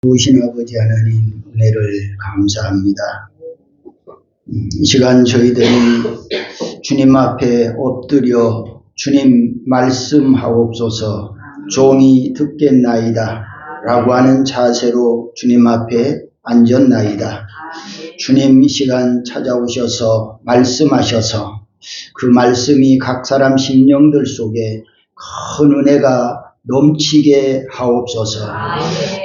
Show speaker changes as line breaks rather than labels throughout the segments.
좋으신 아버지 하나님 은혜를 감사합니다. 이 시간 저희들이 주님 앞에 엎드려 주님 말씀하옵소서 종이 듣겠나이다 라고 하는 자세로 주님 앞에 앉았나이다. 주님 이 시간 찾아오셔서 말씀하셔서 그 말씀이 각 사람 심령들 속에 큰 은혜가 넘치게 하옵소서.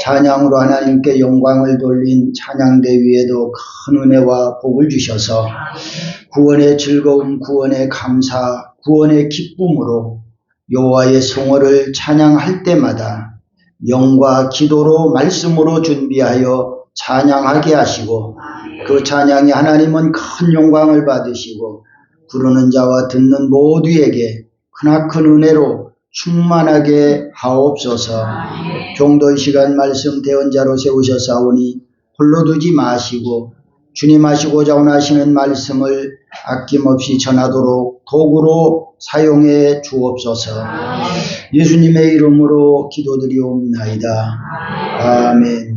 찬양으로 하나님께 영광을 돌린 찬양대 위에도 큰 은혜와 복을 주셔서 구원의 즐거움, 구원의 감사, 구원의 기쁨으로 여호와의 성호를 찬양할 때마다 영과 기도로 말씀으로 준비하여 찬양하게 하시고 그 찬양이 하나님은 큰 영광을 받으시고 부르는 자와 듣는 모두에게 크나큰 은혜로 충만하게 하옵소서. 종도 이 시간 말씀 대언자로 세우셨사오니 홀로 두지 마시고 주님 하시고자 원하시는 말씀을 아낌없이 전하도록 도구로 사용해 주옵소서. 예수님의 이름으로 기도드리옵나이다. 아멘.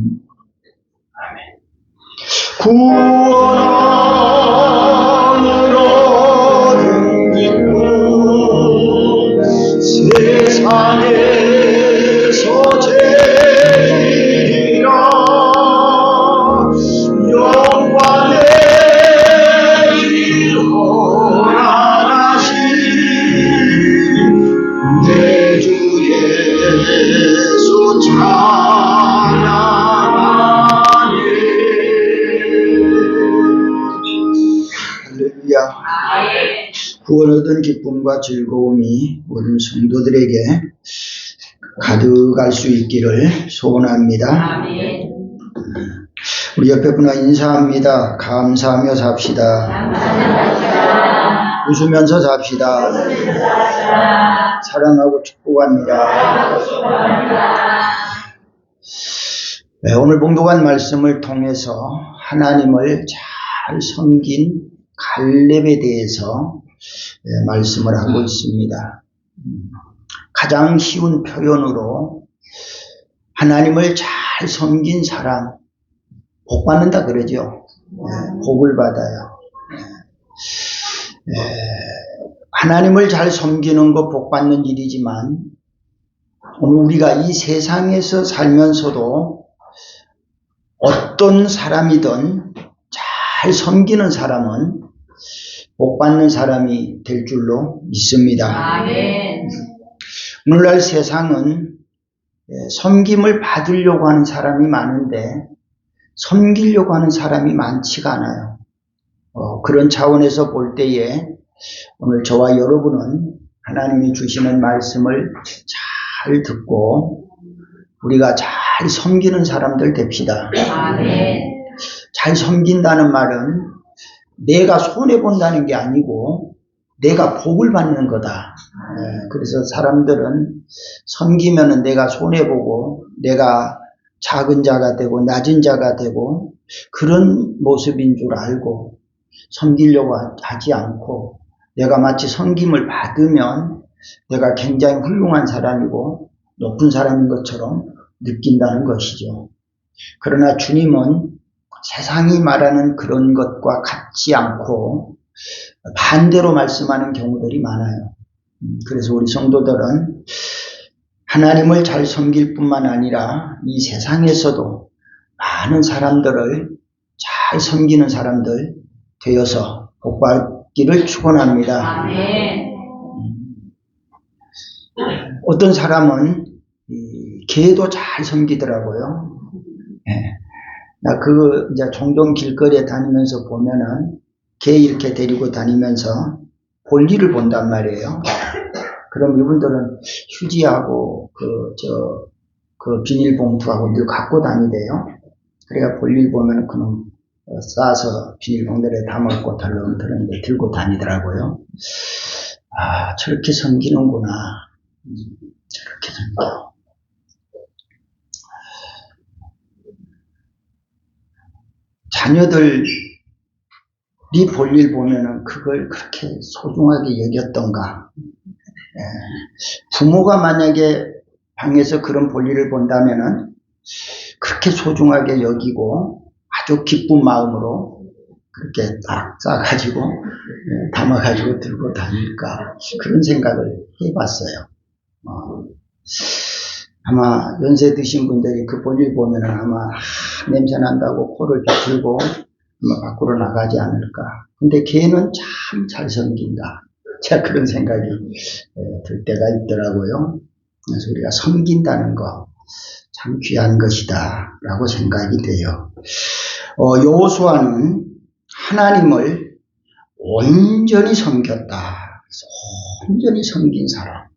구원으로 얻은 기쁨 세상에서 제일이라 영광의 일호하신 내 주 예수 찬양하네. 할렐루야. 구원 얻은 기쁨과 즐거움이 모든 성도들에게 가득할 수 있기를 소원합니다. 우리 옆에 분과 인사합니다. 감사하며 삽시다. 웃으면서 삽시다. 사랑하고 축복합니다. 네, 오늘 봉독한 말씀을 통해서 하나님을 잘 섬긴 갈렙에 대해서 말씀을 하고 있습니다. 가장 쉬운 표현으로 하나님을 잘 섬긴 사람 복 받는다 그러죠. 복을 받아요. 하나님을 잘 섬기는 거 복 받는 일이지만 오늘 우리가 이 세상에서 살면서도 어떤 사람이든 잘 섬기는 사람은 복 받는 사람이 될 줄로 믿습니다. 아멘. 오늘날 세상은 섬김을 받으려고 하는 사람이 많은데 섬기려고 하는 사람이 많지가 않아요. 그런 차원에서 볼 때에 오늘 저와 여러분은 하나님이 주시는 말씀을 잘 듣고 우리가 잘 섬기는 사람들 됩시다. 아멘. 잘 섬긴다는 말은 내가 손해본다는 게 아니고 내가 복을 받는 거다. 그래서 사람들은 섬기면은 내가 손해보고 내가 작은 자가 되고 낮은 자가 되고 그런 모습인 줄 알고 섬기려고 하지 않고 내가 마치 섬김을 받으면 내가 굉장히 훌륭한 사람이고 높은 사람인 것처럼 느낀다는 것이죠. 그러나 주님은 세상이 말하는 그런 것과 같지 않고 반대로 말씀하는 경우들이 많아요. 그래서 우리 성도들은 하나님을 잘 섬길 뿐만 아니라 이 세상에서도 많은 사람들을 잘 섬기는 사람들 되어서 복받기를 축원합니다. 어떤 사람은 개도 잘 섬기더라고요. 나 이제 종종 길거리에 다니면서 보면은 개 이렇게 데리고 다니면서 볼일을 본단 말이에요. 그럼 이분들은 휴지하고 그 비닐봉투하고 늘 갖고 다니대요. 그래야 볼일 보면은 그놈 싸서 비닐봉투에 담았고 덜렁덜렁 들고 다니더라고요. 아, 저렇게 섬기는구나. 저렇게 섬겨. 자녀들이 볼일 보면은 그걸 그렇게 소중하게 여겼던가. 부모가 만약에 방에서 그런 볼일을 본다면은 그렇게 소중하게 여기고 아주 기쁜 마음으로 그렇게 딱 싸가지고 담아가지고 들고 다닐까 그런 생각을 해봤어요. 아마 연세 드신 분들이 그 볼일 보면은 아마 냄새 난다고 코를 비틀고 아마 밖으로 나가지 않을까. 근데 걔는 참 잘 섬긴다. 제가 그런 생각이 들 때가 있더라고요. 그래서 우리가 섬긴다는 거 참 귀한 것이다 라고 생각이 돼요. 여호수아는 하나님을 온전히 섬겼다. 온전히 섬긴 사람.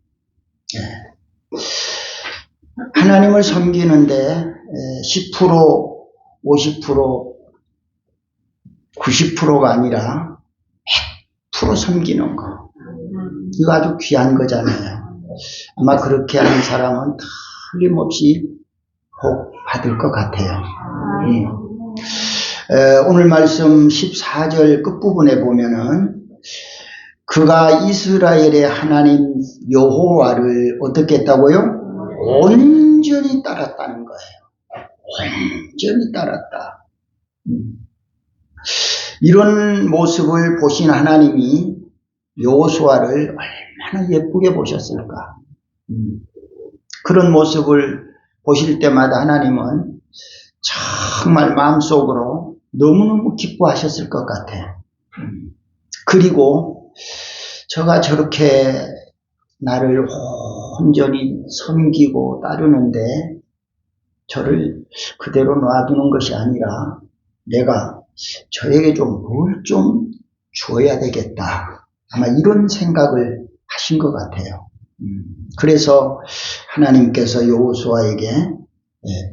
하나님을 섬기는데 10%, 50%, 90%가 아니라 100% 섬기는 거. 이거 아주 귀한 거잖아요. 아마 그렇게 하는 사람은 틀림없이 복 받을 것 같아요. 오늘 말씀 14절 끝부분에 보면은 그가 이스라엘의 하나님 여호와를 어떻게 했다고요? 온전히 따랐다는 거예요. 온전히 따랐다. 이런 모습을 보신 하나님이 여호수아를 얼마나 예쁘게 보셨을까. 그런 모습을 보실 때마다 하나님은 정말 마음속으로 너무너무 기뻐하셨을 것 같아요. 그리고 저가 저렇게 나를 온전히 섬기고 따르는데 저를 그대로 놔두는 것이 아니라 내가 저에게 좀 뭘 좀 주어야 되겠다. 아마 이런 생각을 하신 것 같아요. 그래서 하나님께서 여호수아에게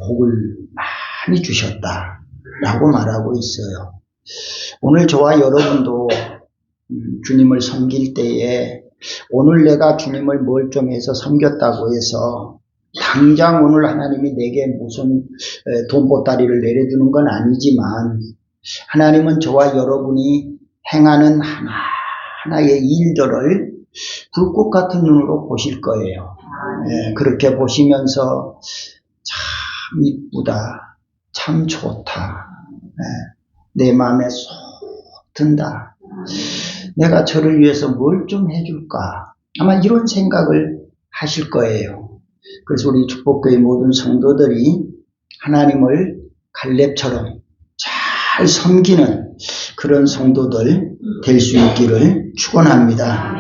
복을 많이 주셨다라고 말하고 있어요. 오늘 저와 여러분도 주님을 섬길 때에 오늘 내가 주님을 뭘 좀 해서 섬겼다고 해서 당장 오늘 하나님이 내게 무슨 돈보따리를 내려주는 건 아니지만 하나님은 저와 여러분이 행하는 하나하나의 일들을 불꽃 같은 눈으로 보실 거예요. 그렇게 보시면서 참 이쁘다, 참 좋다, 내 마음에 쏙 든다. 내가 저를 위해서 뭘 좀 해줄까? 아마 이런 생각을 하실 거예요. 그래서 우리 축복교회 모든 성도들이 하나님을 갈렙처럼 잘 섬기는 그런 성도들 될 수 있기를 축원합니다.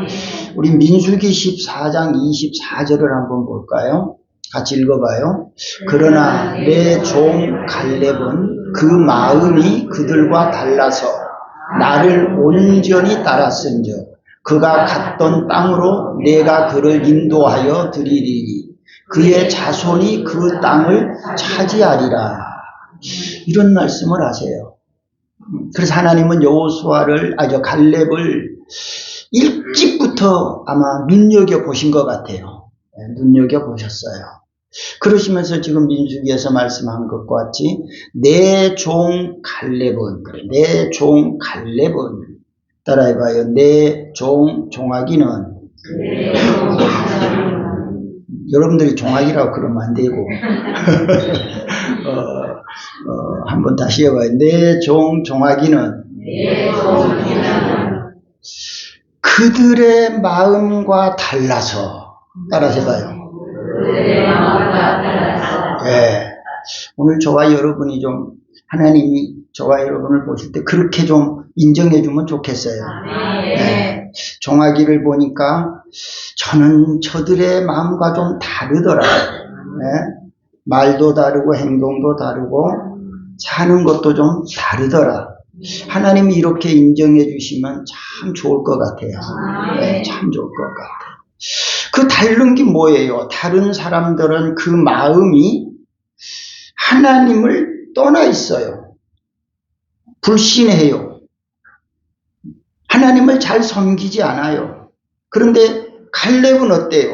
우리 민수기 14장 24절을 한번 볼까요? 같이 읽어봐요. 그러나 내 종 갈렙은 그 마음이 그들과 달라서 나를 온전히 따랐은즉 그가 갔던 땅으로 내가 그를 인도하여 드리리니 그의 자손이 그 땅을 차지하리라. 이런 말씀을 하세요. 그래서 하나님은 여호수아를 갈렙을 일찍부터 아마 눈여겨보신 것 같아요. 눈여겨보셨어요. 그러시면서 지금 민수기에서 말씀한 것과 같이 내 종 갈렙은, 내 종 갈렙은 따라해봐요. 내 종 종아기는 여러분들이 종아기라고 그러면 안 되고 한번 다시 해봐요. 내 종 종아기는 그들의 마음과 달라서 따라서 해봐요. 오늘 저와 여러분이 좀 하나님이 저와 여러분을 보실 때 그렇게 좀 인정해 주면 좋겠어요. 종아기를 보니까 저는 저들의 마음과 좀 다르더라. 말도 다르고 행동도 다르고 사는 것도 좀 다르더라. 하나님이 이렇게 인정해 주시면 참 좋을 것 같아요. 참 좋을 것 같아요. 그 다른 게 뭐예요? 다른 사람들은 그 마음이 하나님을 떠나 있어요. 불신해요. 하나님을 잘 섬기지 않아요. 그런데 갈렙은 어때요?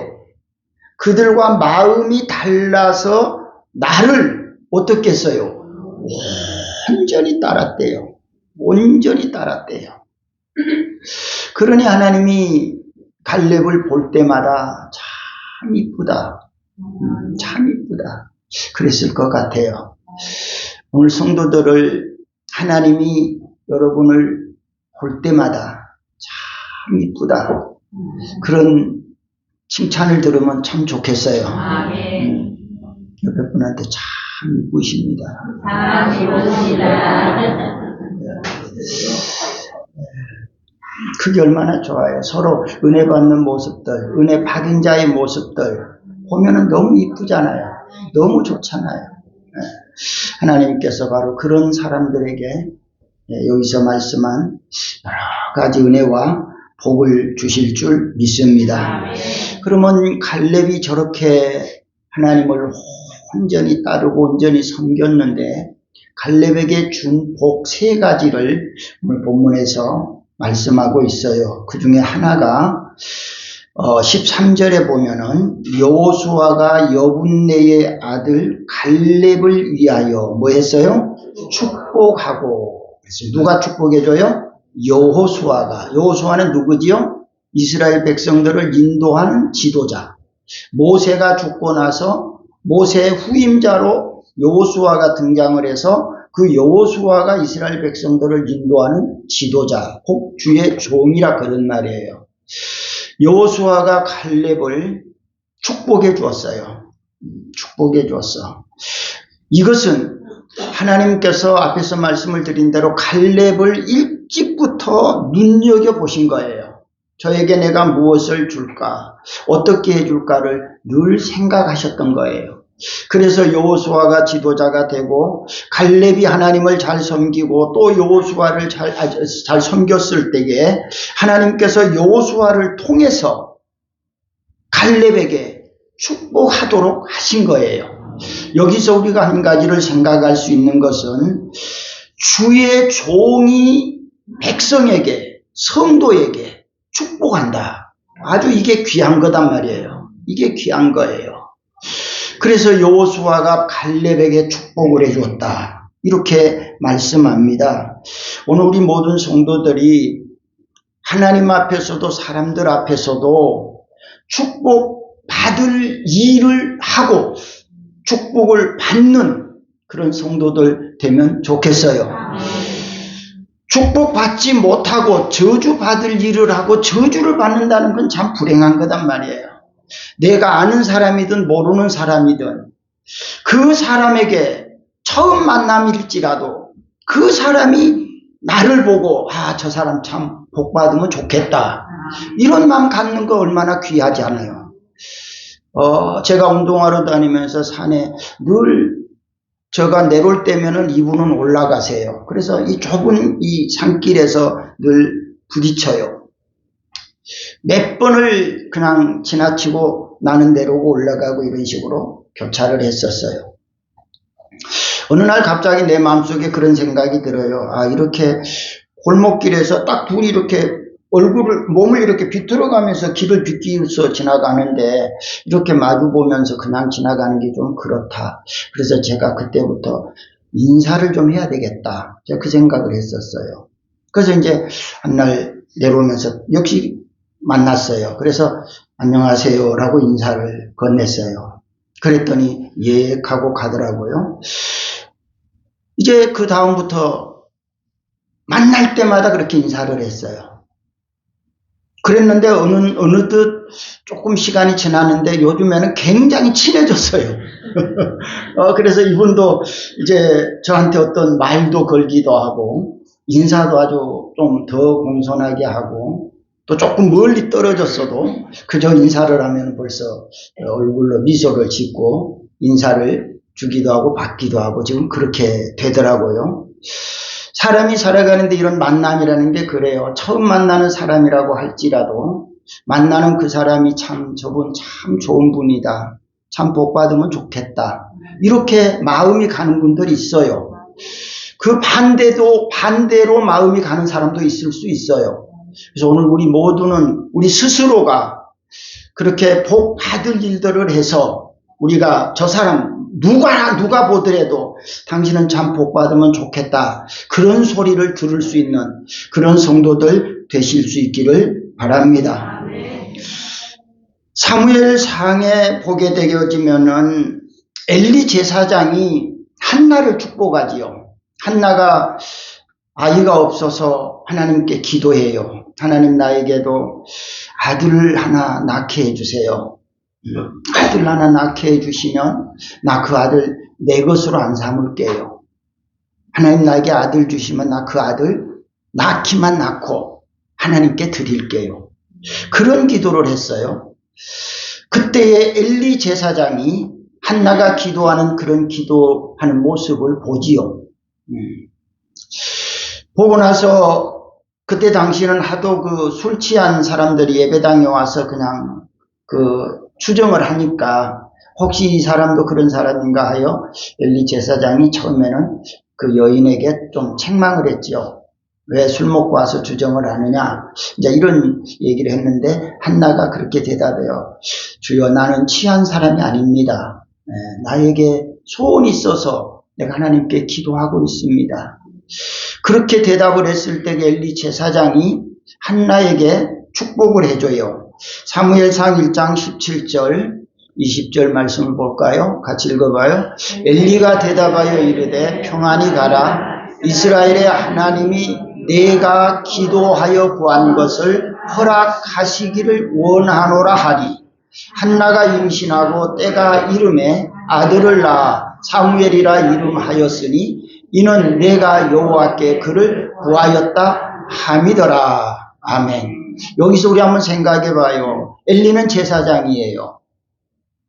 그들과 마음이 달라서 나를 어떻게 했어요? 온전히 따랐대요. 온전히 따랐대요. 그러니 하나님이 갈렙을 볼 때마다 참 이쁘다. 참 이쁘다. 그랬을 것 같아요. 오늘 성도들을 하나님이 여러분을 볼 때마다 참 이쁘다. 그런 칭찬을 들으면 참 좋겠어요. 옆에 분한테 참 이쁘십니다. 그게 얼마나 좋아요. 서로 은혜 받는 모습들, 은혜 받은 자의 모습들 보면은 너무 이쁘잖아요. 너무 좋잖아요. 하나님께서 바로 그런 사람들에게 여기서 말씀한 여러 가지 은혜와 복을 주실 줄 믿습니다. 그러면 갈렙이 저렇게 하나님을 온전히 따르고 온전히 섬겼는데 갈렙에게 준 복 3가지를 오늘 본문에서 말씀하고 있어요. 그 중에 하나가 13절에 보면은 여호수아가 여분네의 아들 갈렙을 위하여 뭐 했어요? 축복하고. 그래서 누가 축복해줘요? 여호수아가. 여호수아는 누구지요? 이스라엘 백성들을 인도하는 지도자. 모세가 죽고 나서 모세의 후임자로 여호수아가 등장을 해서 그 여호수아가 이스라엘 백성들을 인도하는 지도자, 곧 주의 종이라 그런 말이에요. 여호수아가 갈렙을 축복해 주었어요. 축복해 주었어. 이것은 하나님께서 앞에서 말씀을 드린 대로 갈렙을 일찍부터 눈여겨보신 거예요. 저에게 내가 무엇을 줄까, 어떻게 해줄까를 늘 생각하셨던 거예요. 그래서 여호수아가 지도자가 되고 갈렙이 하나님을 잘 섬기고 또 여호수아를 잘 섬겼을 때에 하나님께서 여호수아를 통해서 갈렙에게 축복하도록 하신 거예요. 여기서 우리가 한 가지를 생각할 수 있는 것은 주의 종이 백성에게, 성도에게 축복한다. 아주 이게 귀한 거단 말이에요. 이게 귀한 거예요. 그래서 여호수아가 갈렙에게 축복을 해줬다. 이렇게 말씀합니다. 오늘 우리 모든 성도들이 하나님 앞에서도 사람들 앞에서도 축복받을 일을 하고 축복을 받는 그런 성도들 되면 좋겠어요. 축복받지 못하고 저주받을 일을 하고 저주를 받는다는 건 참 불행한 거단 말이에요. 내가 아는 사람이든 모르는 사람이든 그 사람에게 처음 만남일지라도 그 사람이 나를 보고 저 사람 참 복받으면 좋겠다. 이런 마음 갖는 거 얼마나 귀하지 않아요. 제가 운동하러 다니면서 산에 늘 제가 내려올 때면은 이분은 올라가세요. 그래서 이 좁은 이 산길에서 늘 부딪혀요. 몇 번을 그냥 지나치고 나는 내려오고 올라가고 이런 식으로 교차를 했었어요. 어느 날 갑자기 내 마음속에 그런 생각이 들어요. 이렇게 골목길에서 딱 둘이 이렇게 몸을 이렇게 비틀어가면서 길을 비끼면서 지나가는데 이렇게 마주보면서 그냥 지나가는 게 좀 그렇다. 그래서 제가 그때부터 인사를 좀 해야 되겠다. 제가 그 생각을 했었어요. 그래서 이제 한 날 내려오면서 역시 만났어요. 그래서 안녕하세요 라고 인사를 건넸어요. 그랬더니 예 하고 가더라고요. 이제 그 다음부터 만날 때마다 그렇게 인사를 했어요. 그랬는데 어느덧 조금 시간이 지났는데 요즘에는 굉장히 친해졌어요. 그래서 이분도 이제 저한테 어떤 말도 걸기도 하고 인사도 아주 좀 더 공손하게 하고 또 조금 멀리 떨어졌어도 그저 인사를 하면 벌써 얼굴로 미소를 짓고 인사를 주기도 하고 받기도 하고 지금 그렇게 되더라고요. 사람이 살아가는데 이런 만남이라는 게 그래요. 처음 만나는 사람이라고 할지라도 만나는 그 사람이 참 저분 참 좋은 분이다. 참 복받으면 좋겠다. 이렇게 마음이 가는 분들이 있어요. 그 반대로 마음이 가는 사람도 있을 수 있어요. 그래서 오늘 우리 모두는 우리 스스로가 그렇게 복 받을 일들을 해서 우리가 저 사람 누가 보더라도 당신은 참 복 받으면 좋겠다. 그런 소리를 들을 수 있는 그런 성도들 되실 수 있기를 바랍니다. 사무엘상에 보게 되어지면은 엘리 제사장이 한나를 축복하지요. 한나가 아이가 없어서 하나님께 기도해요. 하나님 나에게도 아들을 하나 낳게 해주세요. 아들 하나 낳게 해주시면 나 그 아들 내 것으로 안 삼을게요. 하나님 나에게 아들 주시면 나 그 아들 낳기만 낳고 하나님께 드릴게요. 그런 기도를 했어요. 그때의 엘리 제사장이 한나가 기도하는 그런 기도하는 모습을 보지요. 보고 나서 그때 당시는 하도 그 술 취한 사람들이 예배당에 와서 그냥 그 추정을 하니까 혹시 이 사람도 그런 사람인가 하여 엘리 제사장이 처음에는 그 여인에게 좀 책망을 했죠. 왜 술 먹고 와서 주정을 하느냐, 이제 이런 얘기를 했는데 한나가 그렇게 대답해요. 주여, 나는 취한 사람이 아닙니다. 나에게 소원이 있어서 내가 하나님께 기도하고 있습니다. 그렇게 대답을 했을 때 엘리 제사장이 한나에게 축복을 해줘요. 사무엘상 1장 17절 20절 말씀을 볼까요? 같이 읽어봐요. 엘리가 대답하여 이르되 평안히 가라. 이스라엘의 하나님이 내가 기도하여 구한 것을 허락하시기를 원하노라 하리. 한나가 임신하고 때가 이름에 아들을 낳아 사무엘이라 이름하였으니 이는 내가 여호와께 그를 구하였다 함이더라. 아멘. 여기서 우리 한번 생각해 봐요. 엘리는 제사장이에요.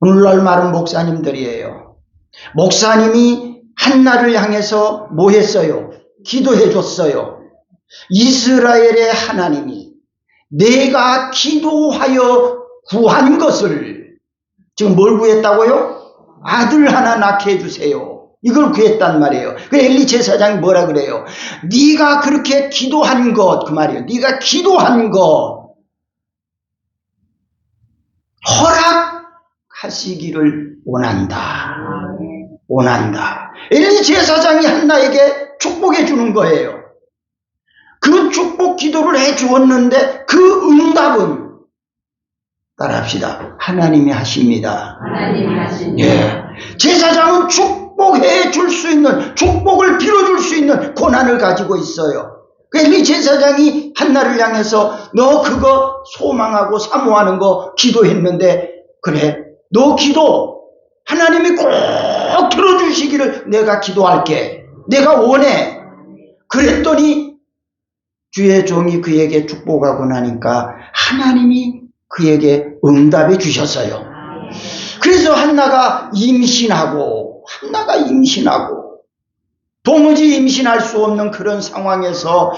오늘날 많은 목사님들이에요. 목사님이 한나를 향해서 뭐 했어요? 기도해 줬어요. 이스라엘의 하나님이 내가 기도하여 구한 것을, 지금 뭘 구했다고요? 아들 하나 낳게 해주세요. 이걸 구했단 말이에요. 그 엘리 제사장이 뭐라 그래요? 네가 그렇게 기도한 것, 그 말이에요. 네가 기도한 것 허락하시기를 원한다. 원한다. 엘리 제사장이 한나에게 축복해 주는 거예요. 그 축복 기도를 해 주었는데 그 응답은 따라합시다. 하나님이 하십니다.
하나님이 하십니다.
예. 제사장은 축복해 줄 수 있는, 축복을 빌어줄 수 있는 권한을 가지고 있어요. 그 엘리 제사장이 한나를 향해서 너 그거 소망하고 사모하는 거 기도했는데, 그래, 너 기도 하나님이 꼭 들어주시기를 내가 기도할게. 내가 원해. 그랬더니 주의 종이 그에게 축복하고 나니까 하나님이 그에게 응답해 주셨어요. 그래서 한나가 임신하고 도무지 임신할 수 없는 그런 상황에서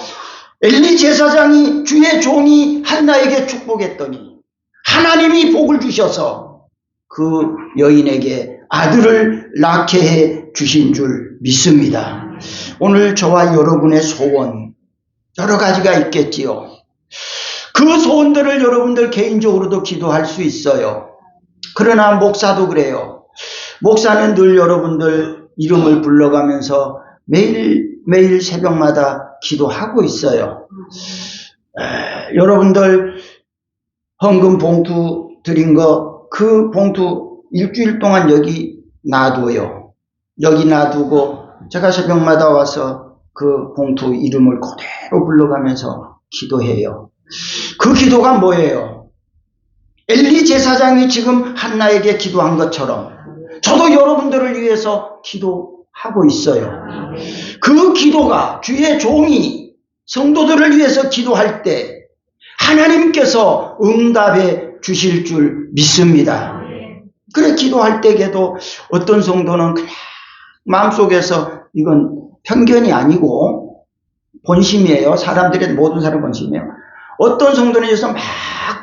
엘리 제사장이 주의 종이 한나에게 축복했더니 하나님이 복을 주셔서 그 여인에게 아들을 낳게 해 주신 줄 믿습니다. 오늘 저와 여러분의 소원 여러 가지가 있겠지요. 그 소원들을 여러분들 개인적으로도 기도할 수 있어요. 그러나 목사도 그래요. 목사는 늘 여러분들 이름을 불러가면서 매일 새벽마다 기도하고 있어요. 여러분들 헌금 봉투 드린 거, 그 봉투 일주일 동안 여기 놔둬요. 여기 놔두고 제가 새벽마다 와서 그 봉투 이름을 그대로 불러가면서 기도해요. 그 기도가 뭐예요? 엘리 제사장이 지금 한나에게 기도한 것처럼 저도 여러분들을 위해서 기도하고 있어요. 그 기도가 주의 종이 성도들을 위해서 기도할 때 하나님께서 응답해 주실 줄 믿습니다. 그래, 기도할 때에도 어떤 성도는 그냥 마음속에서, 이건 편견이 아니고 본심이에요. 사람들의 모든 사람 본심이에요. 어떤 성도는 여기서 막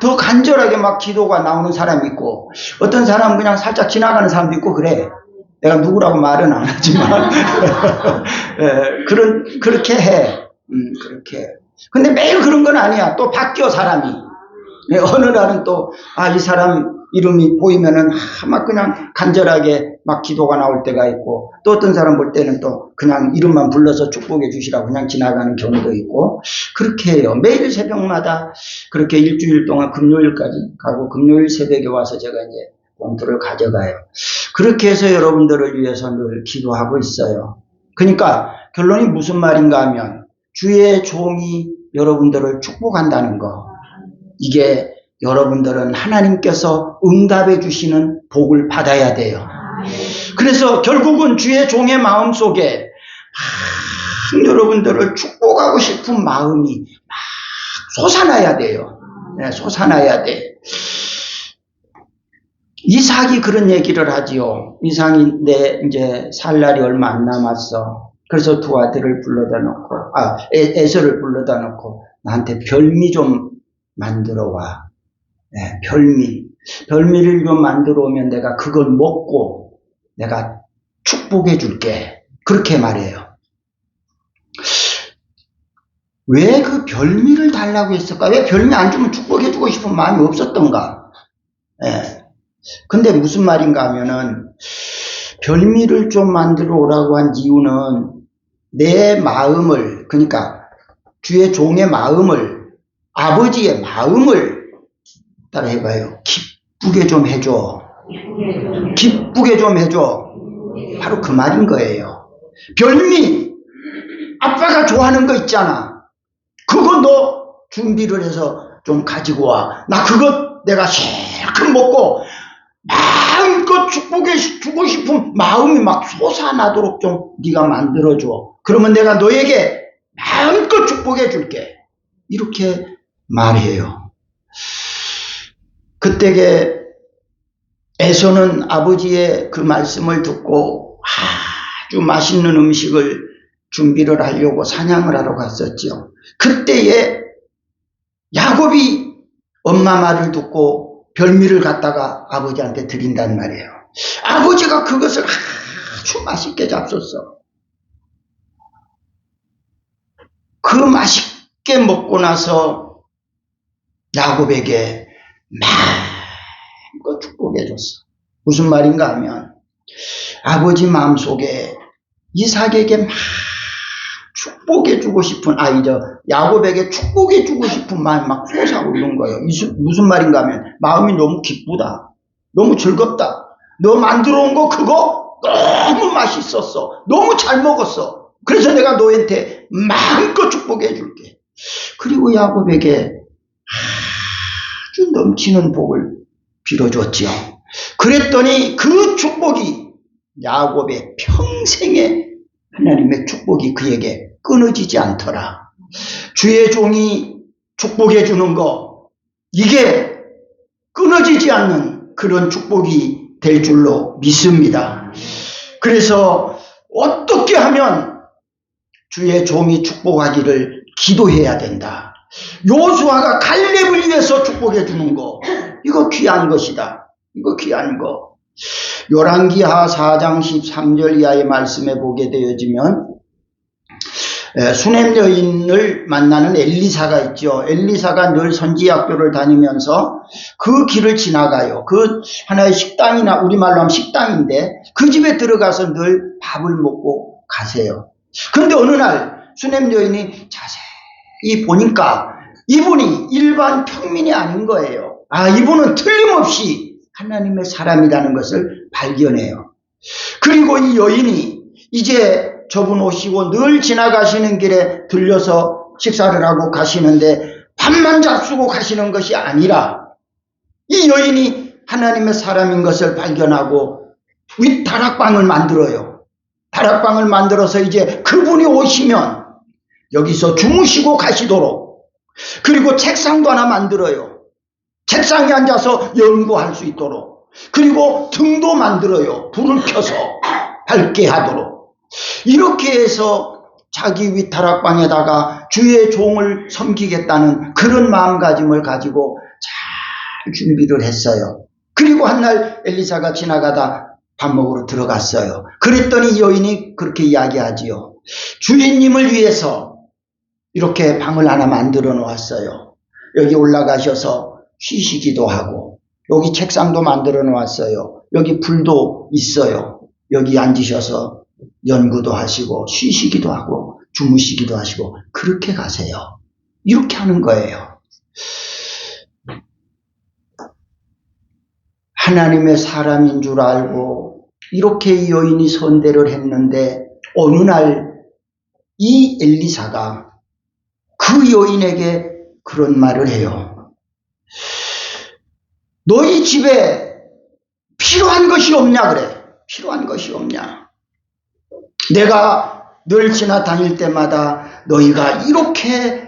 더 간절하게 막 기도가 나오는 사람이 있고, 어떤 사람은 그냥 살짝 지나가는 사람도 있고 그래. 내가 누구라고 말은 안 하지만 그렇게 해. 그렇게. 근데 매일 그런 건 아니야. 또 바뀌어, 사람이. 어느 날은 또 이 사람 이름이 보이면은 막 그냥 간절하게 막 기도가 나올 때가 있고, 또 어떤 사람 볼 때는 또 그냥 이름만 불러서 축복해 주시라고 그냥 지나가는 경우도 있고, 그렇게 해요. 매일 새벽마다 그렇게 일주일 동안 금요일까지 가고, 금요일 새벽에 와서 제가 이제 봉투를 가져가요. 그렇게 해서 여러분들을 위해서 늘 기도하고 있어요. 그러니까 결론이 무슨 말인가 하면 주의 종이 여러분들을 축복한다는 거. 이게 여러분들은 하나님께서 응답해 주시는 복을 받아야 돼요. 그래서 결국은 주의 종의 마음속에 막 여러분들을 축복하고 싶은 마음이 막 솟아나야 돼요. 네, 솟아나야 돼. 이삭이 그런 얘기를 하지요. 이삭이 이제 살 날이 얼마 안 남았어. 그래서 두 아들을 불러다 놓고, 에서를 불러다 놓고 나한테 별미 좀 만들어 와. 네, 별미를 좀 만들어 오면 내가 그걸 먹고 내가 축복해 줄게. 그렇게 말해요. 왜 그 별미를 달라고 했을까? 왜 별미 안 주면 축복해 주고 싶은 마음이 없었던가? 예. 근데 무슨 말인가 하면은 별미를 좀 만들어 오라고 한 이유는 내 마음을, 그러니까 주의 종의 마음을, 아버지의 마음을 따라 해봐요. 기쁘게 좀 해줘. 기쁘게 좀 해줘. 바로 그 말인 거예요. 별미, 아빠가 좋아하는 거 있잖아. 그거 너 준비를 해서 좀 가지고 와. 나 그거 내가 실컷 먹고 마음껏 축복해 주고 싶은 마음이 막 솟아나도록 좀 네가 만들어줘. 그러면 내가 너에게 마음껏 축복해 줄게. 이렇게 말해요. 그때에 에서는 아버지의 그 말씀을 듣고 아주 맛있는 음식을 준비를 하려고 사냥을 하러 갔었죠. 그때에 야곱이 엄마 말을 듣고 별미를 갖다가 아버지한테 드린단 말이에요. 아버지가 그것을 아주 맛있게 잡섰어. 그 맛있게 먹고 나서 야곱에게 마음껏 축복해 줬어. 무슨 말인가 하면 아버지 마음속에 이삭에게 막 축복해 주고 싶은 야곱에게 축복해 주고 싶은 마음이 막 솟아오르는 거예요. 무슨 말인가 하면 마음이 너무 기쁘다. 너무 즐겁다. 너 만들어 온 거 그거 너무 맛있었어. 너무 잘 먹었어. 그래서 내가 너한테 마음껏 축복해 줄게. 그리고 야곱에게 아주 넘치는 복을 빌어줬죠. 그랬더니 그 축복이 야곱의 평생의 하나님의 축복이 그에게 끊어지지 않더라. 주의 종이 축복해 주는 거, 이게 끊어지지 않는 그런 축복이 될 줄로 믿습니다. 그래서 어떻게 하면 주의 종이 축복하기를 기도해야 된다. 요수아가 갈렙을 위해서 축복해 주는 거, 이거 귀한 것이다. 이거 귀한 거. 열왕기하 4장 13절 이하의 말씀에 보게 되어지면 수넴 여인을 만나는 엘리사가 있죠. 엘리사가 늘 선지학교를 다니면서 그 길을 지나가요. 그 하나의 식당이나 우리말로 하면 식당인데 그 집에 들어가서 늘 밥을 먹고 가세요. 그런데 어느 날 수넴 여인이 자세히 보니까 이분이 일반 평민이 아닌 거예요. 이분은 틀림없이 하나님의 사람이라는 것을 발견해요. 그리고 이 여인이 이제 저분 오시고 늘 지나가시는 길에 들려서 식사를 하고 가시는데 밥만 잡수고 가시는 것이 아니라 이 여인이 하나님의 사람인 것을 발견하고 윗다락방을 만들어요. 다락방을 만들어서 이제 그분이 오시면 여기서 주무시고 가시도록, 그리고 책상도 하나 만들어요. 책상에 앉아서 연구할 수 있도록, 그리고 등도 만들어요. 불을 켜서 밝게 하도록. 이렇게 해서 자기 윗다락방에다가 주의 종을 섬기겠다는 그런 마음가짐을 가지고 잘 준비를 했어요. 그리고 한날 엘리사가 지나가다 밥 먹으러 들어갔어요. 그랬더니 여인이 그렇게 이야기하지요. 주인님을 위해서 이렇게 방을 하나 만들어 놓았어요. 여기 올라가셔서 쉬시기도 하고, 여기 책상도 만들어 놓았어요. 여기 불도 있어요. 여기 앉으셔서 연구도 하시고 쉬시기도 하고 주무시기도 하시고 그렇게 가세요. 이렇게 하는 거예요. 하나님의 사람인 줄 알고 이렇게 이 여인이 선대를 했는데 어느 날 이 엘리사가 그 여인에게 그런 말을 해요. 너희 집에 필요한 것이 없냐 그래. 필요한 것이 없냐. 내가 늘 지나다닐 때마다 너희가 이렇게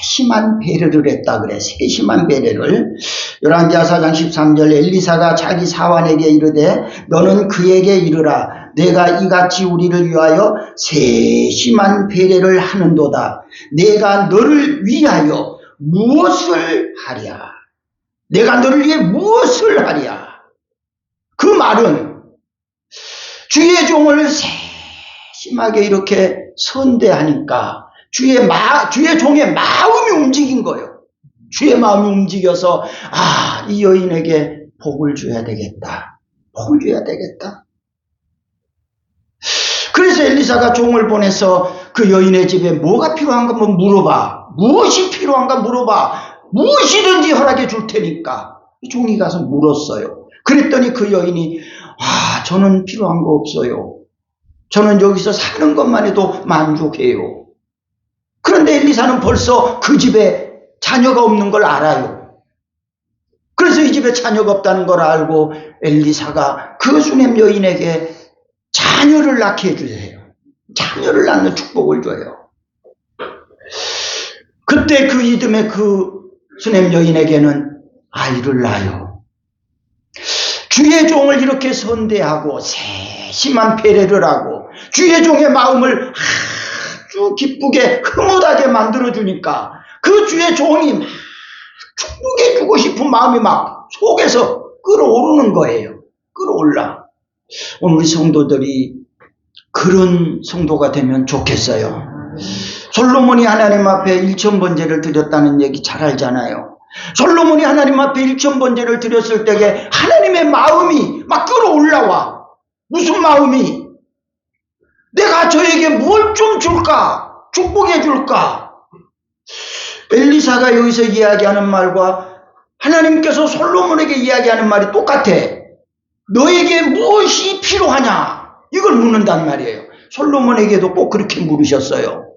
세심한 배려를 했다 그래. 세심한 배려를. 열왕기하 4장 13절 엘리사가 자기 사환에게 이르되 너는 그에게 이르라. 내가 이같이 우리를 위하여 세심한 배려를 하는도다. 내가 너를 위하여 무엇을 하랴. 내가 너를 위해 무엇을 하랴. 그 말은 주의 종을 세심하게 이렇게 선대하니까 주의 종의 마음이 움직인 거예요. 주의 마음이 움직여서 이 여인에게 복을 줘야 되겠다. 복을 줘야 되겠다. 그래서 엘리사가 종을 보내서 그 여인의 집에 뭐가 필요한가 한번 물어봐. 무엇이 필요한가 물어봐. 무엇이든지 허락해 줄 테니까. 종이 가서 물었어요. 그랬더니 그 여인이 저는 필요한 거 없어요. 저는 여기서 사는 것만 해도 만족해요. 그런데 엘리사는 벌써 그 집에 자녀가 없는 걸 알아요. 그래서 이 집에 자녀가 없다는 걸 알고 엘리사가 그 수냄 여인에게 자녀를 낳게 해주세요. 자녀를 낳는 축복을 줘요. 그때 그 이듬해 그 수냄 여인에게는 아이를 낳아요. 주의 종을 이렇게 선대하고 세심한 배려를 하고 주의 종의 마음을 아주 기쁘게 흐뭇하게 만들어주니까 그 주의 종이 막 축복해주고 싶은 마음이 막 속에서 끓어오르는 거예요. 끌어올라. 오늘 우리 성도들이 그런 성도가 되면 좋겠어요. 솔로몬이 하나님 앞에 1000번제를 드렸다는 얘기 잘 알잖아요. 솔로몬이 하나님 앞에 1000번제를 드렸을 때에 하나님의 마음이 막 끌어올라와. 무슨 마음이? 내가 저에게 뭘 좀 줄까? 축복해 줄까? 엘리사가 여기서 이야기하는 말과 하나님께서 솔로몬에게 이야기하는 말이 똑같아. 너에게 무엇이 필요하냐? 이걸 묻는단 말이에요. 솔로몬에게도 꼭 그렇게 물으셨어요.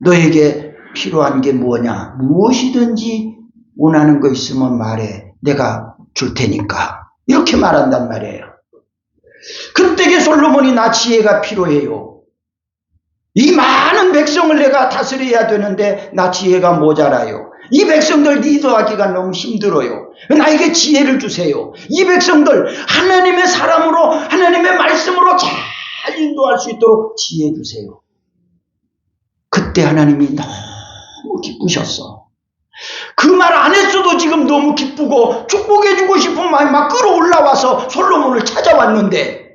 너에게 필요한 게 뭐냐? 무엇이든지 원하는 거 있으면 말해. 내가 줄 테니까. 이렇게 말한단 말이에요. 그때에 솔로몬이 나 지혜가 필요해요. 이 많은 백성을 내가 다스려야 되는데 나 지혜가 모자라요. 이 백성들 리더하기가 너무 힘들어요. 나에게 지혜를 주세요. 이 백성들 하나님의 사람으로 하나님의 말씀으로 잘 인도할 수 있도록 지혜 주세요. 그때 하나님이 너무 기쁘셨어. 그 말 안 했어도 지금 너무 기쁘고 축복해주고 싶은 마음이 막 끌어올라와서 솔로몬을 찾아왔는데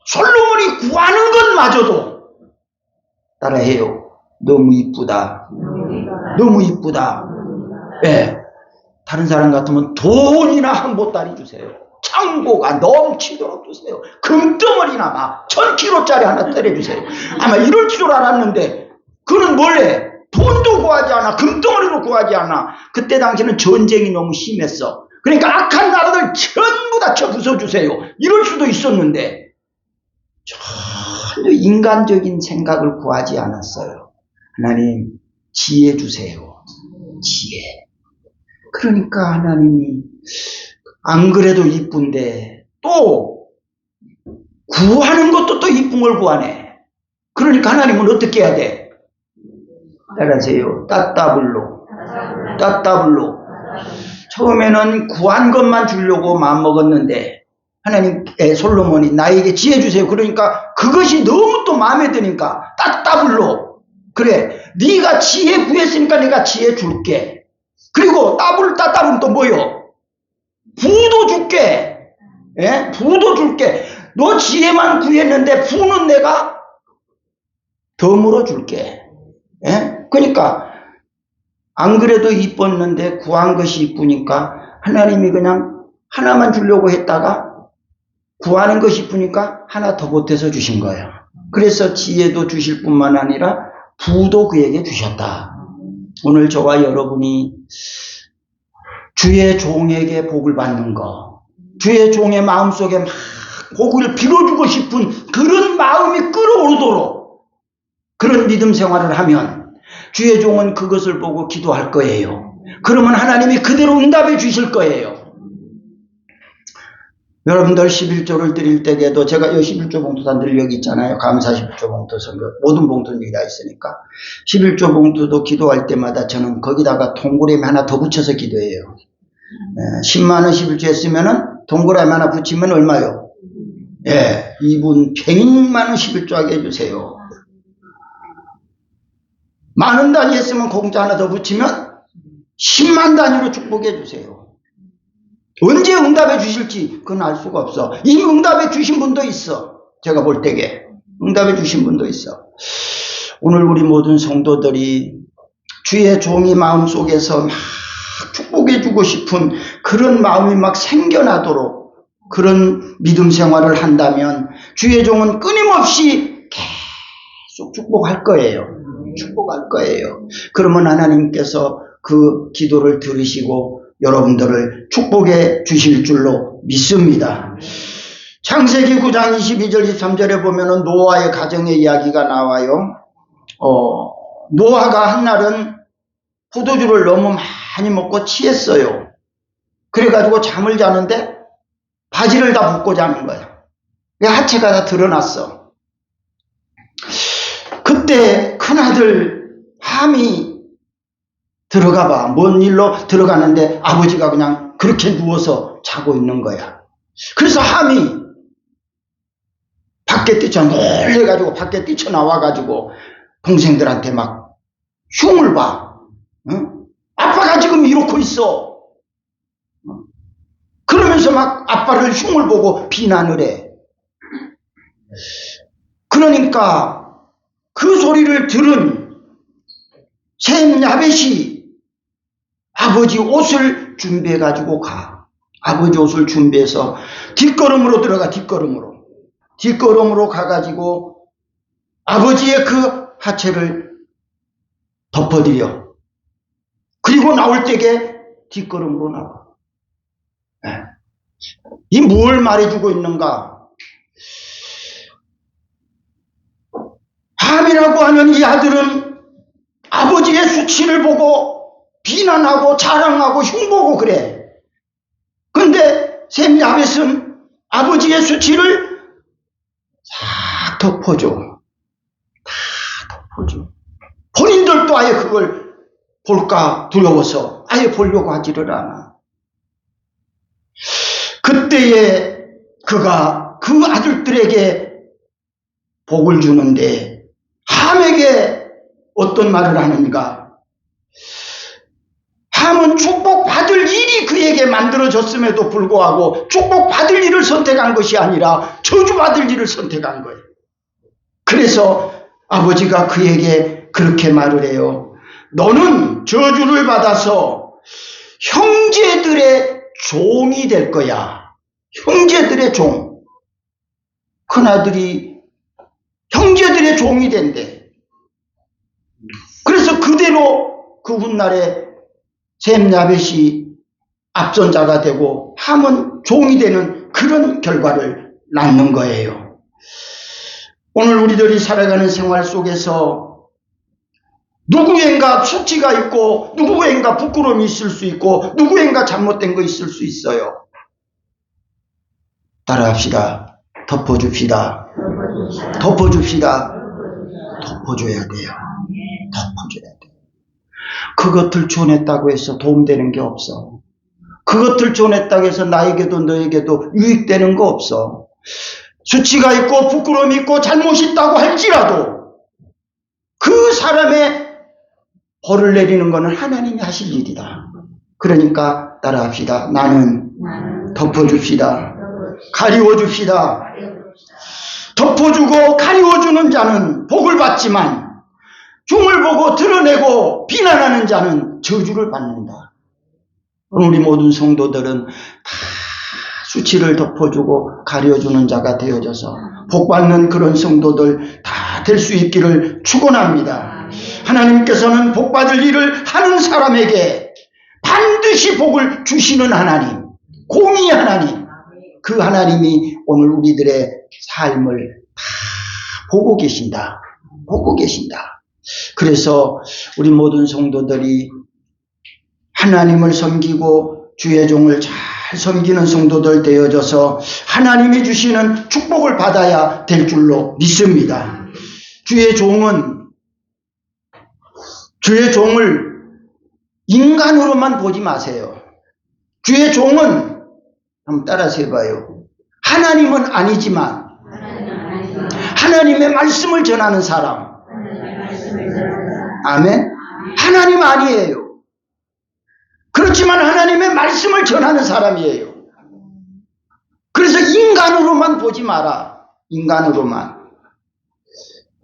솔로몬이 구하는 것마저도 따라해요. 너무 이쁘다. 너무 이쁘다. 예. 다른 사람 같으면 돈이나 한 보따리 주세요. 창고가 넘치도록 주세요. 금덩어리나 막 1000kg짜리 하나 때려주세요. 아마 이럴 줄 알았는데 그는 원래 돈도 구하지 않아. 금덩어리도 구하지 않아. 그때 당시는 전쟁이 너무 심했어. 그러니까 악한 나라들 전부 다 쳐 부숴주세요. 이럴 수도 있었는데 전혀 인간적인 생각을 구하지 않았어요. 하나님 지혜 주세요. 지혜. 그러니까 하나님이 안 그래도 이쁜데 또 구하는 것도 또 이쁜 걸 구하네. 그러니까 하나님은 어떻게 해야 돼? 따라하세요. 따따블로. 따따블로. 처음에는 구한 것만 주려고 마음먹었는데 하나님 솔로몬이 나에게 지혜 주세요. 그러니까 그것이 너무 또 마음에 드니까 따따블로. 그래 네가 지혜 구했으니까 내가 지혜 줄게. 그리고 따따블은 또 뭐요? 부도 줄게. 예? 부도 줄게. 너 지혜만 구했는데 부는 내가 덤으로 줄게. 예? 그러니까 안 그래도 이뻤는데 구한 것이 이쁘니까 하나님이 그냥 하나만 주려고 했다가 구하는 것이 이쁘니까 하나 더 보태서 주신 거예요. 그래서 지혜도 주실 뿐만 아니라 부도 그에게 주셨다. 오늘 저와 여러분이 주의 종에게 복을 받는 거, 주의 종의 마음속에 막 복을 빌어주고 싶은 그런 마음이 끌어오르도록 그런 믿음 생활을 하면 주의 종은 그것을 보고 기도할 거예요. 그러면 하나님이 그대로 응답해 주실 거예요. 여러분들 11조를 드릴 때에도 제가 이 11조 봉투단 늘 여기 있잖아요. 감사 11조 봉투 선교 모든 봉투는 여기 다 있으니까 11조 봉투도 기도할 때마다 저는 거기다가 동그라미 하나 더 붙여서 기도해요. 10만 원 11조 했으면은 동그라미 하나 붙이면 얼마요? 예, 이분 100만 원 11조 하게 해주세요. 만원 단위 했으면 공짜 하나 더 붙이면 10만 단위로 축복해 주세요. 언제 응답해 주실지 그건 알 수가 없어. 이미 응답해 주신 분도 있어. 제가 볼 때에 응답해 주신 분도 있어. 오늘 우리 모든 성도들이 주의 종이 마음속에서 막 축복해 주고 싶은 그런 마음이 막 생겨나도록 그런 믿음 생활을 한다면 주의 종은 끊임없이 계속 축복할 거예요. 축복할 거예요. 그러면 하나님께서 그 기도를 들으시고 여러분들을 축복해 주실 줄로 믿습니다. 창세기 9장 22절 23절에 보면은 노아의 가정의 이야기가 나와요. 노아가 한날은 포도주를 너무 많이 먹고 취했어요. 그래가지고 잠을 자는데 바지를 다 벗고 자는 거야. 하체가 다 드러났어. 그때 큰아들 함이 들어가 봐. 뭔 일로 들어가는데 아버지가 그냥 그렇게 누워서 자고 있는 거야. 그래서 함이 밖에 놀래가지고 밖에 뛰쳐나와가지고 동생들한테 막 흉을 봐. 응? 아빠가 지금 이러고 있어. 그러면서 막 아빠를 흉을 보고 비난을 해. 그러니까 그 소리를 들은 셈 야벳이 아버지 옷을 준비해가지고 가. 아버지 옷을 준비해서 뒷걸음으로 들어가. 뒷걸음으로 가가지고 아버지의 그 하체를 덮어드려. 그리고 나올 때에 뒷걸음으로 나와. 이 뭘 말해주고 있는가? 함이라고 하는 이 아들은 아버지의 수치를 보고 비난하고 자랑하고 흉보고 그래. 근데 셈 야벳은 아버지의 수치를 다 덮어줘. 본인들도 아예 그걸 볼까 두려워서 아예 보려고 하지를 않아. 그때에 그가 그 아들들에게 복을 주는데 함에게 어떤 말을 하는가? 함은 축복받을 일이 그에게 만들어졌음에도 불구하고 축복받을 일을 선택한 것이 아니라 저주받을 일을 선택한 거예요. 그래서 아버지가 그에게 그렇게 말을 해요. 너는 저주를 받아서 형제들의 종이 될 거야. 형제들의 종. 큰아들이 형제들의 종이 된대. 그래서 그대로 그 훗날에 셈 야벳이 앞선자가 되고 함은 종이 되는 그런 결과를 낳는 거예요. 오늘 우리들이 살아가는 생활 속에서 누구인가 수치가 있고 누구인가 부끄러움이 있을 수 있고 누구인가 잘못된 거 있을 수 있어요. 따라합시다. 덮어줍시다. 덮어줘야 돼요. 덮어줘야 돼요. 그것들 전했다고 해서 도움되는 게 없어. 그것들 전했다고 해서 나에게도 너에게도 유익되는 거 없어. 수치가 있고 부끄러움이 있고 잘못이 있다고 할지라도 그 사람의 벌을 내리는 것은 하나님이 하실 일이다. 그러니까 따라합시다. 나는 덮어줍시다. 가리워줍시다. 덮어주고 가리워주는 자는 복을 받지만 흉을 보고 드러내고 비난하는 자는 저주를 받는다. 우리 모든 성도들은 다 수치를 덮어주고 가려주는 자가 되어져서 복받는 그런 성도들 다 될 수 있기를 축원합니다. 하나님께서는 복받을 일을 하는 사람에게 반드시 복을 주시는 하나님, 공의 하나님, 그 하나님이 오늘 우리들의 삶을 다 보고 계신다. 보고 계신다. 그래서 우리 모든 성도들이 하나님을 섬기고 주의 종을 잘 섬기는 성도들 되어져서 하나님이 주시는 축복을 받아야 될 줄로 믿습니다. 주의 종을 인간으로만 보지 마세요. 주의 종은 한번 따라서 해봐요. 하나님은 아니지만 하나님의 말씀을 전하는 사람. 아멘. 하나님 아니에요. 그렇지만 하나님의 말씀을 전하는 사람이에요. 그래서 인간으로만 보지 마라. 인간으로만.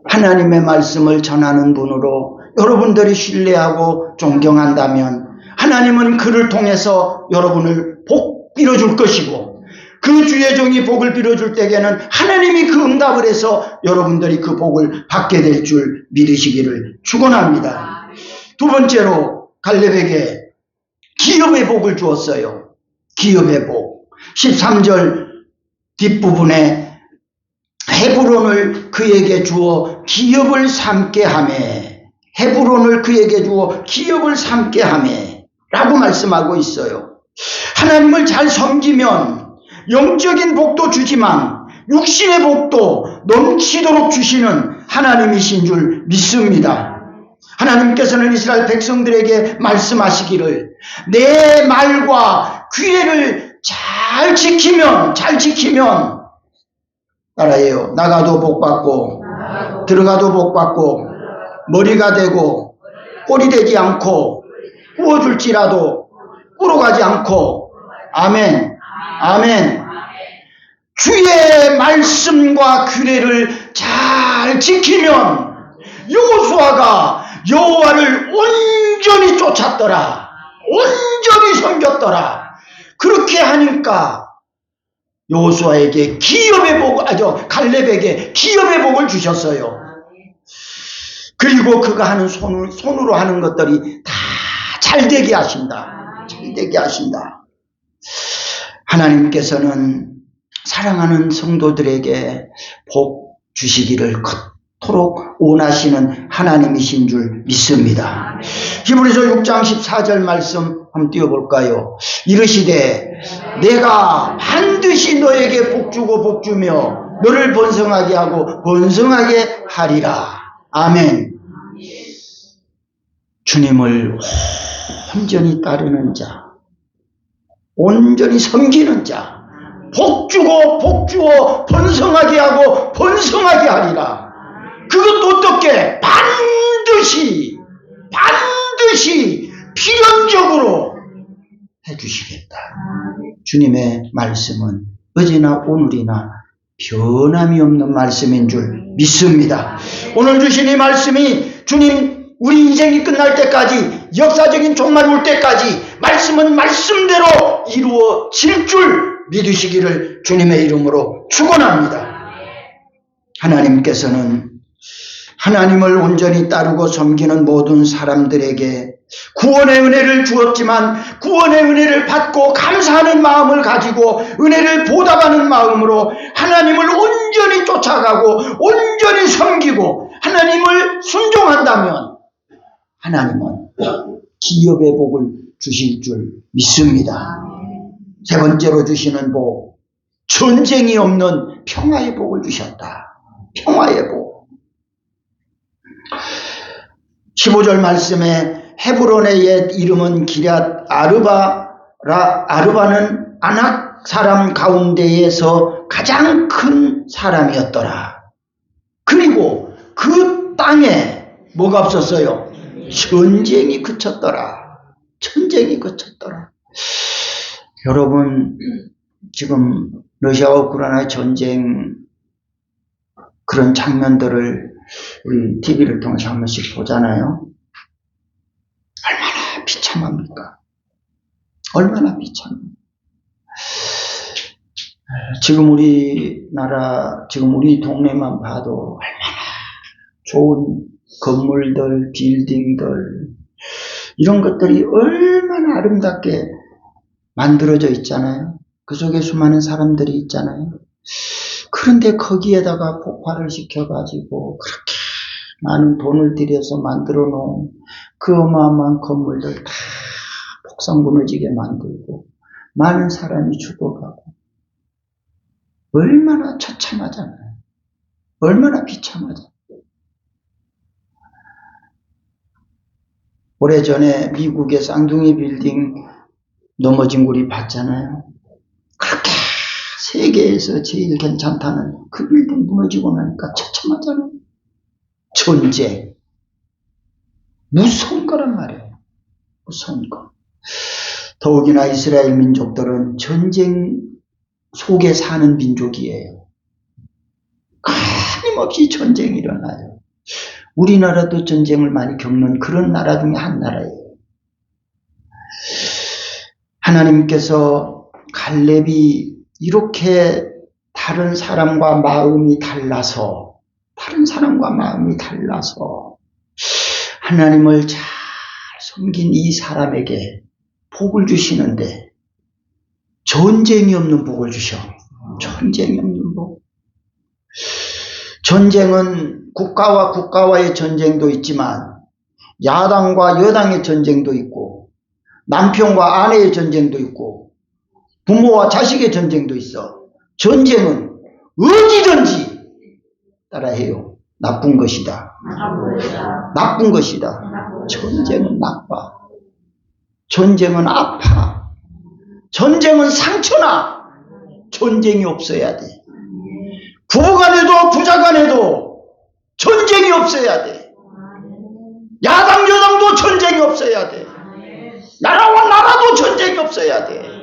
하나님의 말씀을 전하는 분으로 여러분들이 신뢰하고 존경한다면 하나님은 그를 통해서 여러분을 복 빌어줄 것이고 그 주의 종이 복을 빌어줄 때에는 하나님이 그 응답을 해서 여러분들이 그 복을 받게 될 줄 믿으시기를 축원합니다. 두 번째로 갈렙에게 기업의 복을 주었어요. 기업의 복. 13절 뒷부분에 헤브론을 그에게 주어 기업을 삼게 하매, 헤브론을 그에게 주어 기업을 삼게 하매 라고 말씀하고 있어요. 하나님을 잘 섬기면 영적인 복도 주지만 육신의 복도 넘치도록 주시는 하나님이신 줄 믿습니다. 하나님께서는 이스라엘 백성들에게 말씀하시기를 내 말과 규례를 잘 지키면 따라해요. 나가도 복받고 들어가도 복받고 머리가 되고 꼴이 되지 않고 구워줄지라도 꿇어가지 않고 아멘. 아멘. 주의 말씀과 규례를 잘 지키면 여호수아가 여호와를 온전히 쫓았더라. 온전히 섬겼더라. 그렇게 하니까 여호수아에게 기업의 복, 갈렙에게 기업의 복을 주셨어요. 그리고 그가 하는 손으로 하는 것들이 다 잘되게 하신다. 잘되게 하신다. 하나님께서는 사랑하는 성도들에게 복 주시기를 그토록 원하시는 하나님이신 줄 믿습니다. 히브리서 6장 14절 말씀 한번 띄워볼까요? 이르시되 내가 반드시 너에게 복주고 복주며 너를 번성하게 하고 번성하게 하리라. 아멘. 주님을 온전히 따르는 자, 온전히 섬기는 자, 복주고 복주어 번성하게 하고 번성하게 하리라. 그것도 어떻게? 반드시 필연적으로 해주시겠다. 주님의 말씀은 어제나 오늘이나 변함이 없는 말씀인 줄 믿습니다. 오늘 주신 이 말씀이 주님 우리 인생이 끝날 때까지 역사적인 종말이 올 때까지 말씀은 말씀대로 이루어질 줄 믿으시기를 주님의 이름으로 축원합니다. 하나님께서는 하나님을 온전히 따르고 섬기는 모든 사람들에게 구원의 은혜를 주었지만 구원의 은혜를 받고 감사하는 마음을 가지고 은혜를 보답하는 마음으로 하나님을 온전히 쫓아가고 온전히 섬기고 하나님을 순종한다면 하나님은 기업의 복을 주실 줄 믿습니다. 세 번째로 주시는 복, 전쟁이 없는 평화의 복을 주셨다. 평화의 복. 15절 말씀에 헤브론의 옛 이름은 기럇 아르바라. 아르바는 아낙 사람 가운데에서 가장 큰 사람이었더라. 그리고 그 땅에 뭐가 없었어요? 전쟁이 그쳤더라. 전쟁이 그쳤더라. 여러분 지금 러시아와 우크라이나의 전쟁 그런 장면들을 우리 TV를 통해서 한 번씩 보잖아요. 얼마나 비참합니까? 얼마나 비참합니까? 지금 우리나라, 지금 우리 동네만 봐도 얼마나 좋은 건물들, 빌딩들, 이런 것들이 얼마나 아름답게 만들어져 있잖아요. 그 속에 수많은 사람들이 있잖아요. 그런데 거기에다가 폭발을 시켜가지고 그렇게 많은 돈을 들여서 만들어 놓은 그 어마어마한 건물들 다 폭삭 무너지게 만들고 많은 사람이 죽어가고 얼마나 처참하잖아요. 얼마나 비참하잖아요. 오래전에 미국의 쌍둥이 빌딩 넘어진 거 우리 봤잖아요. 그렇게 세계에서 제일 괜찮다는 그 빌딩 무너지고 나니까 처참하잖아요. 전쟁. 무서운 거란 말이에요. 무서운 거. 더욱이나 이스라엘 민족들은 전쟁 속에 사는 민족이에요. 끊임없이 전쟁이 일어나요. 우리나라도 전쟁을 많이 겪는 그런 나라 중에 한 나라예요. 하나님께서 갈렙이 이렇게 다른 사람과 마음이 달라서 하나님을 잘 섬긴 이 사람에게 복을 주시는데 전쟁이 없는 복을 주셔. 전쟁이 없는 복. 전쟁은 국가와 국가와의 전쟁도 있지만 야당과 여당의 전쟁도 있고 남편과 아내의 전쟁도 있고 부모와 자식의 전쟁도 있어. 전쟁은 어디든지 따라해요. 나쁜 것이다. 나쁜 것이다. 전쟁은 나빠. 전쟁은 아파. 전쟁은 상처나. 전쟁이 없어야 돼. 부부간에도 부자간에도 전쟁이 없어야 돼. 야당 여당도 전쟁이 없어야 돼. 나라와 나라도 전쟁이 없어야 돼.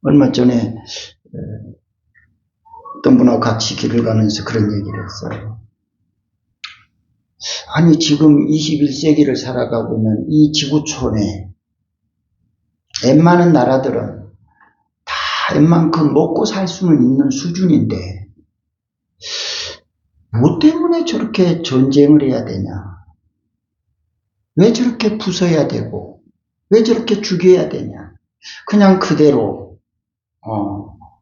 얼마 전에 어떤 분하고 같이 길을 가면서 그런 얘기를 했어요. 아니 지금 21세기를 살아가고 있는 이 지구촌에 웬만한 나라들은 다 웬만큼 먹고 살 수는 있는 수준인데 뭐 때문에 저렇게 전쟁을 해야 되냐? 왜 저렇게 부숴야 되고 왜 저렇게 죽여야 되냐? 그냥 그대로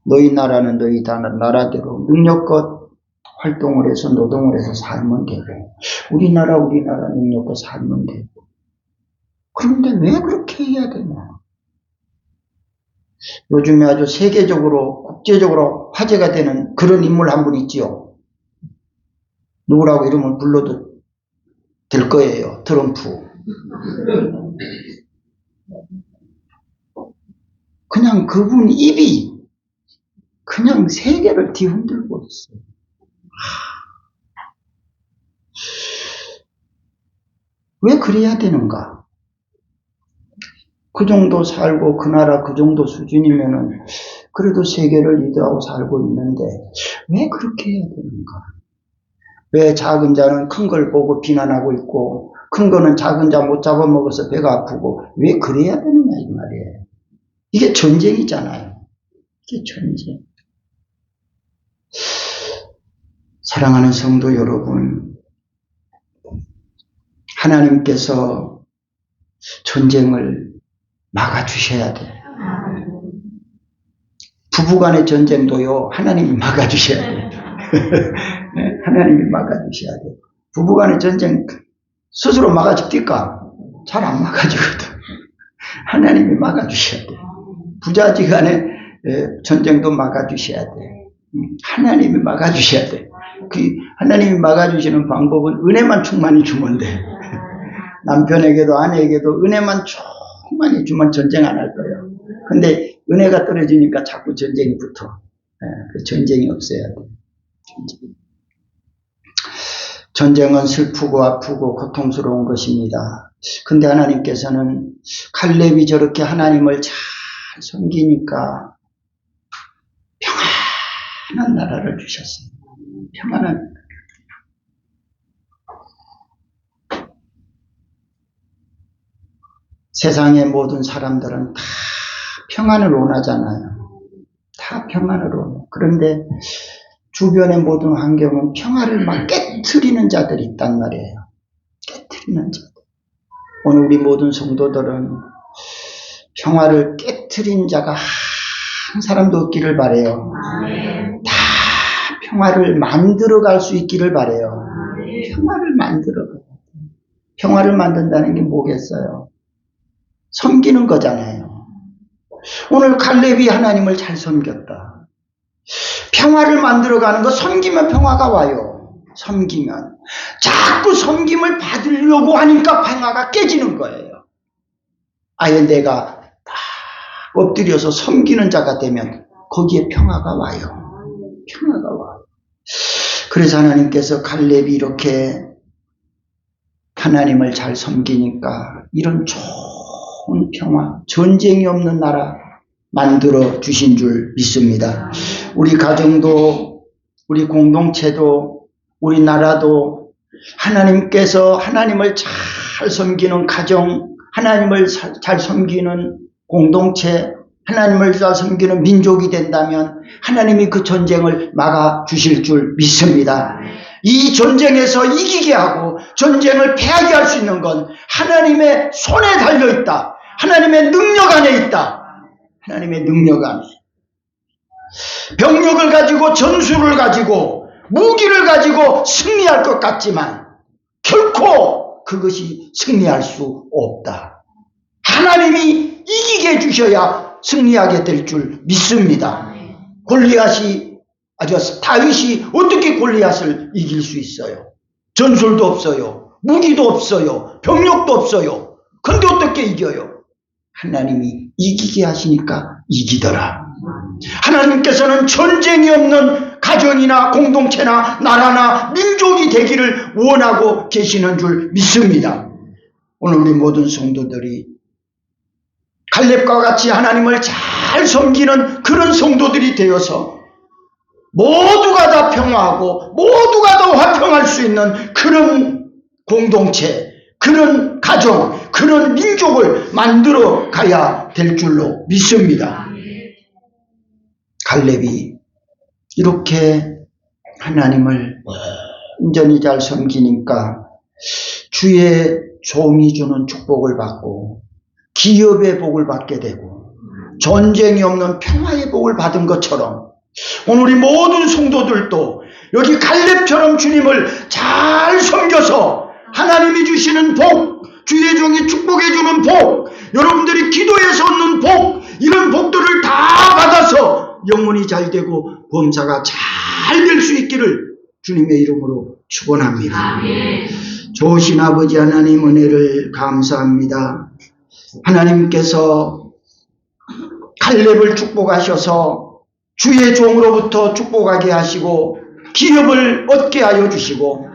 너희 나라는 너희 나라대로 능력껏 활동을 해서 노동을 해서 살면 되고 우리나라 능력껏 살면 되고 그런데 왜 그렇게 해야 되냐? 요즘에 아주 세계적으로 국제적으로 화제가 되는 그런 인물 한 분 있지요. 누구라고 이름을 불러도 될 거예요. 트럼프. 그냥 그분 입이 그냥 세계를 뒤흔들고 있어요. 왜 그래야 되는가? 그 정도 살고 그 나라 그 정도 수준이면은 그래도 세계를 리드하고 살고 있는데 왜 그렇게 해야 되는가? 왜 작은 자는 큰 걸 보고 비난하고 있고 큰 거는 작은 자 못 잡아먹어서 배가 아프고 왜 그래야 되느냐 이 말이에요. 이게 전쟁이잖아요. 이게 전쟁. 사랑하는 성도 여러분, 하나님께서 전쟁을 막아주셔야 돼요. 부부간의 전쟁도요, 하나님이 막아주셔야 돼요. 하나님이 막아주셔야 돼요. 부부간의 전쟁 스스로 막아집니까? 잘 안 막아지거든. 하나님이 막아주셔야 돼요. 부자지간의 전쟁도 막아주셔야 돼요. 하나님이 막아주셔야 돼요. 그 하나님이 막아주시는 방법은 은혜만 충만히 주면 돼요. 남편에게도 아내에게도 은혜만 충만히 주면 전쟁 안 할 거예요. 근데 은혜가 떨어지니까 자꾸 전쟁이 붙어. 그 전쟁이 없어야 돼요. 전쟁은 슬프고 아프고 고통스러운 것입니다. 근데 하나님께서는 갈렙이 저렇게 하나님을 잘 섬기니까 평안한 나라를 주셨어요. 평안한. 세상의 모든 사람들은 다 평안을 원하잖아요. 다 평안을 원해. 그런데 주변의 모든 환경은 평화를 막 깨트리는 자들이 있단 말이에요. 깨트리는 자들. 오늘 우리 모든 성도들은 평화를 깨트린 자가 한 사람도 없기를 바라요. 다 평화를 만들어갈 수 있기를 바라요. 평화를 만들어가요. 평화를 만든다는 게 뭐겠어요? 섬기는 거잖아요. 오늘 갈렙이 하나님을 잘 섬겼다. 평화를 만들어가는 거, 섬기면 평화가 와요. 섬기면. 자꾸 섬김을 받으려고 하니까 평화가 깨지는 거예요. 아예 내가 딱 엎드려서 섬기는 자가 되면 거기에 평화가 와요. 평화가 와요. 그래서 하나님께서 갈렙이 이렇게 하나님을 잘 섬기니까 이런 좋은 평화, 전쟁이 없는 나라 만들어 주신 줄 믿습니다. 우리 가정도, 우리 공동체도, 우리 나라도 하나님께서 하나님을 잘 섬기는 가정, 하나님을 잘 섬기는 공동체, 하나님을 잘 섬기는 민족이 된다면 하나님이 그 전쟁을 막아 주실 줄 믿습니다. 이 전쟁에서 이기게 하고 전쟁을 패하게 할 수 있는 건 하나님의 손에 달려있다. 하나님의 능력 안에 있다. 하나님의 능력 안에. 병력을 가지고 전술을 가지고 무기를 가지고 승리할 것 같지만 결코 그것이 승리할 수 없다. 하나님이 이기게 해주셔야 승리하게 될 줄 믿습니다. 다윗이 어떻게 골리앗을 이길 수 있어요? 전술도 없어요. 무기도 없어요. 병력도 없어요. 그런데 어떻게 이겨요? 하나님이 이기게 하시니까 이기더라. 하나님께서는 전쟁이 없는 가정이나 공동체나 나라나 민족이 되기를 원하고 계시는 줄 믿습니다. 오늘 우리 모든 성도들이 갈렙과 같이 하나님을 잘 섬기는 그런 성도들이 되어서 모두가 다 평화하고 모두가 다 화평할 수 있는 그런 공동체, 그런 가정, 그런 민족을 만들어 가야 될 줄로 믿습니다. 갈렙이 이렇게 하나님을 온전히 잘 섬기니까 주의 종이 주는 축복을 받고 기업의 복을 받게 되고 전쟁이 없는 평화의 복을 받은 것처럼 오늘 우리 모든 성도들도 여기 갈렙처럼 주님을 잘 섬겨서 하나님이 주시는 복, 주의 종이 축복해 주는 복, 여러분들이 기도해서 얻는 복, 이런 복들을 다 받아서 영혼이 잘 되고 범사가 잘 될 수 있기를 주님의 이름으로 축원합니다. 좋으신 아버지 하나님 은혜를 감사합니다. 하나님께서 갈렙을 축복하셔서 주의 종으로부터 축복하게 하시고 기업을 얻게 하여 주시고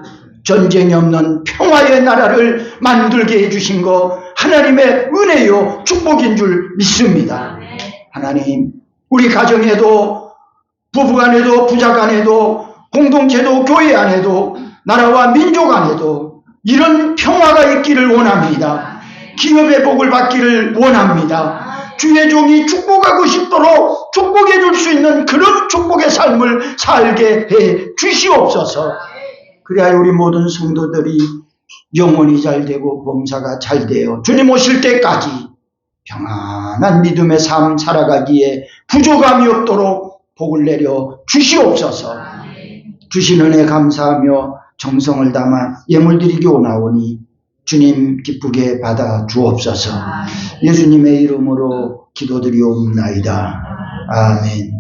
전쟁이 없는 평화의 나라를 만들게 해주신 거 하나님의 은혜요 축복인 줄 믿습니다. 하나님, 우리 가정에도 부부간에도 부자간에도 공동체도 교회 안에도 나라와 민족 안에도 이런 평화가 있기를 원합니다. 기업의 복을 받기를 원합니다. 주의 종이 축복하고 싶도록 축복해 줄 수 있는 그런 축복의 삶을 살게 해 주시옵소서. 그래야 우리 모든 성도들이 영혼이 잘 되고 범사가 잘 되어 주님 오실 때까지 평안한 믿음의 삶 살아가기에 부족함이 없도록 복을 내려 주시옵소서. 주신 은혜 감사하며 정성을 담아 예물 드리기 원하오니 주님 기쁘게 받아 주옵소서. 예수님의 이름으로 기도드리옵나이다. 아멘.